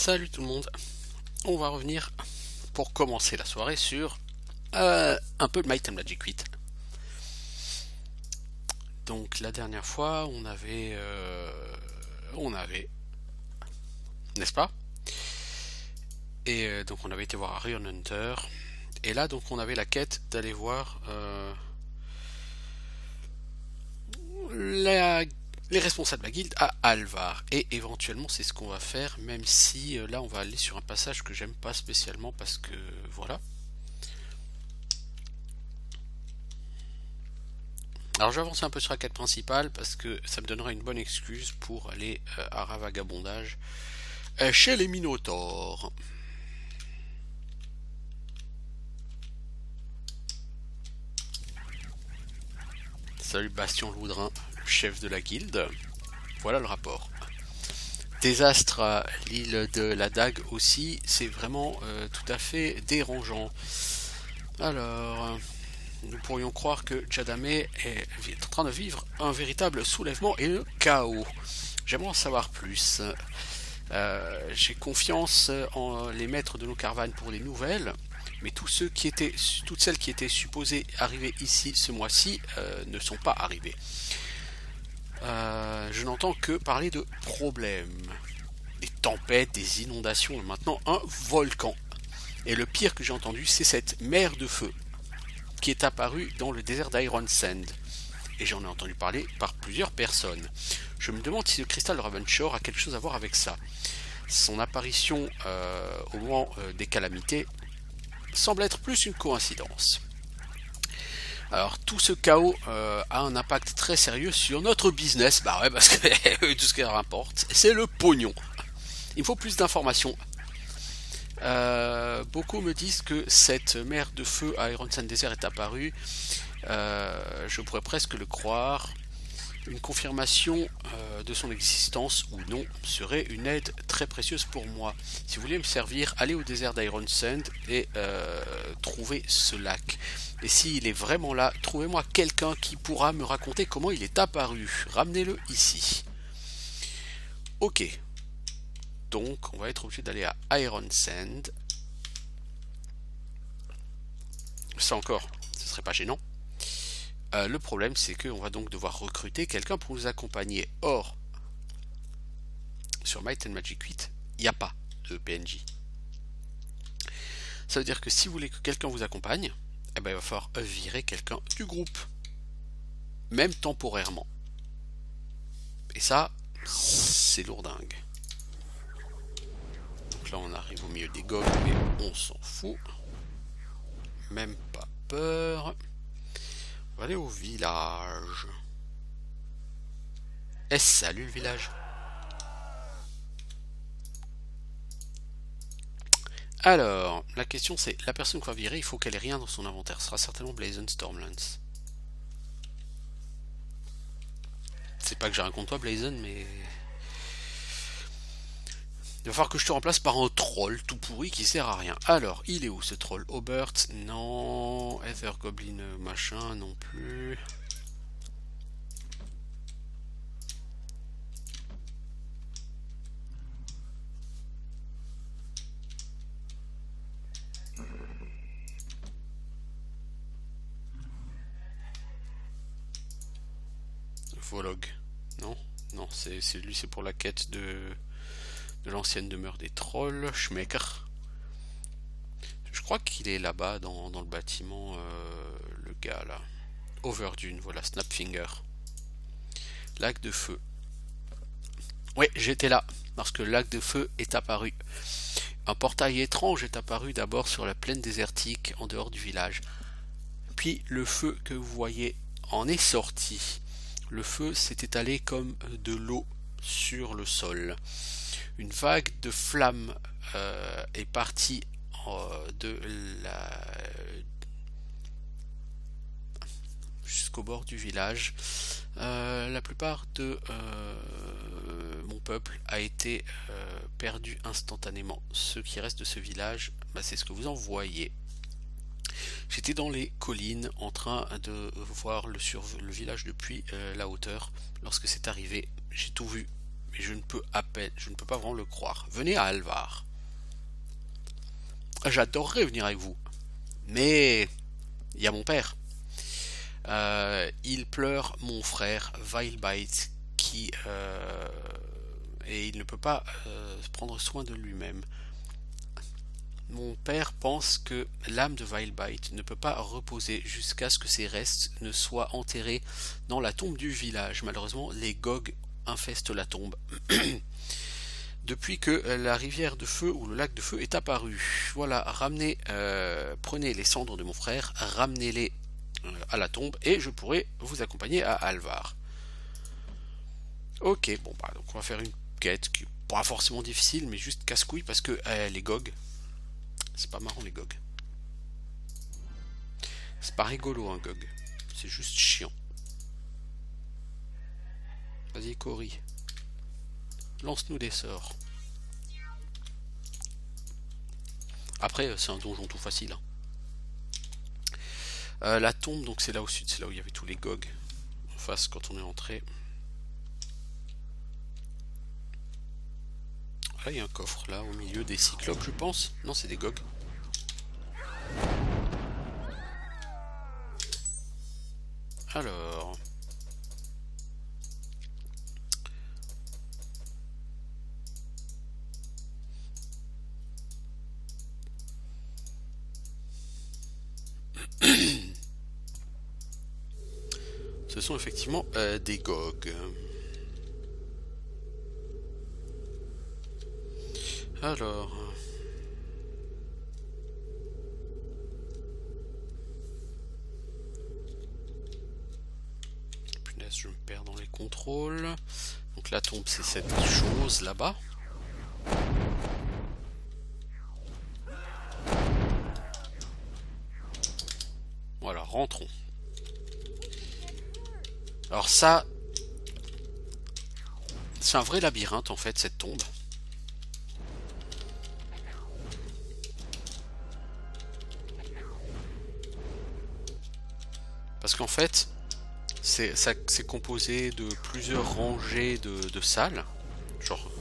Salut tout le monde, on va revenir pour commencer la soirée sur un peu de Might and Magic 8. Donc la dernière fois on avait, n'est-ce pas? Et donc on avait été voir Arion Hunter, et là donc on avait la quête d'aller voir la- les responsables de la guilde à Alvar, et éventuellement c'est ce qu'on va faire, même si là on va aller sur un passage que j'aime pas spécialement parce que voilà. Alors j'ai avancé un peu sur la quête principale parce que ça me donnera une bonne excuse pour aller à Ravagabondage chez les Minotaures. Salut Bastien Loudrin, le chef de la guilde. Voilà le rapport. Désastre à l'île de la Dague aussi, c'est vraiment tout à fait dérangeant. Alors, nous pourrions croire que Jadamé est en train de vivre un véritable soulèvement et le chaos. J'aimerais en savoir plus. J'ai confiance en les maîtres de nos caravanes pour les nouvelles, mais toutes celles qui étaient supposées arriver ici ce mois-ci ne sont pas arrivées. Je n'entends que parler de problèmes, des tempêtes, des inondations, et maintenant un volcan. Et le pire que j'ai entendu, c'est cette mer de feu qui est apparue dans le désert d'Iron Sand. Et j'en ai entendu parler par plusieurs personnes. Je me demande si le cristal de Ravenshore a quelque chose à voir avec ça. Son apparition au moment des calamités semble être plus une coïncidence. Alors tout ce chaos a un impact très sérieux sur notre business, bah ouais parce que tout ce qui leur importe, c'est le pognon. Il me faut plus d'informations. Beaucoup me disent que cette mer de feu à Iron Sand Desert est apparue. Je pourrais presque le croire. Une confirmation de son existence ou non serait une aide très précieuse pour moi. Si vous voulez me servir, allez au désert d'Iron Sand et trouvez ce lac. Et s'il est vraiment là, trouvez-moi quelqu'un qui pourra me raconter comment il est apparu. Ramenez-le ici. Ok. Donc, on va être obligé d'aller à Iron Sand. Ça encore, ce serait pas gênant. Le problème, c'est qu'on va donc devoir recruter quelqu'un pour nous accompagner. Or, sur Might and Magic 8, il n'y a pas de PNJ. Ça veut dire que si vous voulez que quelqu'un vous accompagne, eh ben, il va falloir virer quelqu'un du groupe. Même temporairement. Et ça, c'est lourdingue. Donc là, on arrive au milieu des gogs, mais on s'en fout. Même pas peur. On va aller au village. Salut le village. Alors, la question c'est, la personne qu'on va virer, il faut qu'elle ait rien dans son inventaire. Ce sera certainement Blazon Stormlands. C'est pas que j'ai rien contre toi Blazon, mais... Il va falloir que je te remplace par un troll tout pourri qui sert à rien. Alors, il est où ce troll? Aubert? Non. Ether Goblin machin non plus. Volog. Non. Non, c'est lui, c'est pour la quête de l'ancienne demeure des trolls. Schmecker. Je crois qu'il est là-bas dans le bâtiment, le gars là. Overdune, voilà, Snapfinger. Lac de feu. Ouais, j'étais là, parce que le lac de feu est apparu. Un portail étrange est apparu d'abord sur la plaine désertique en dehors du village. Puis le feu que vous voyez en est sorti. Le feu s'est étalé comme de l'eau sur le sol. Une vague de flammes est partie de la jusqu'au bord du village. La plupart de mon peuple a été perdu instantanément. Ce qui reste de ce village, bah, c'est ce que vous en voyez. J'étais dans les collines en train de voir le village depuis la hauteur. Lorsque c'est arrivé, j'ai tout vu Mais je ne peux pas vraiment le croire. Venez à Alvar. J'adorerais venir avec vous. Mais il y a mon père. Il pleure mon frère Vilebite qui et il ne peut pas prendre soin de lui-même. Mon père pense que l'âme de Vilebite ne peut pas reposer jusqu'à ce que ses restes ne soient enterrés dans la tombe du village. Malheureusement, les Gogs infestent la tombe. Depuis que la rivière de feu ou le lac de feu est apparu. Voilà, prenez les cendres de mon frère, ramenez-les à la tombe et je pourrai vous accompagner à Alvar. Ok, bon bah donc on va faire une quête qui n'est pas forcément difficile mais juste casse-couille parce que les Gogs, c'est pas marrant les Gogs. C'est pas rigolo un Gog, c'est juste chiant. Vas-y Cory, lance-nous des sorts. Après c'est un donjon tout facile. La tombe, donc c'est là au sud, c'est là où il y avait tous les Gogs en face quand on est entré. Là il y a un coffre là au milieu des cyclopes je pense. Non c'est des Gogs. Alors. Ce sont effectivement des Gogs. Alors. Punaise, je me perds dans les contrôles. Donc la tombe, c'est cette chose là-bas. Voilà, rentrons. Alors ça, c'est un vrai labyrinthe en fait, cette tombe. Parce qu'en fait, c'est composé de plusieurs rangées de salles. Genre...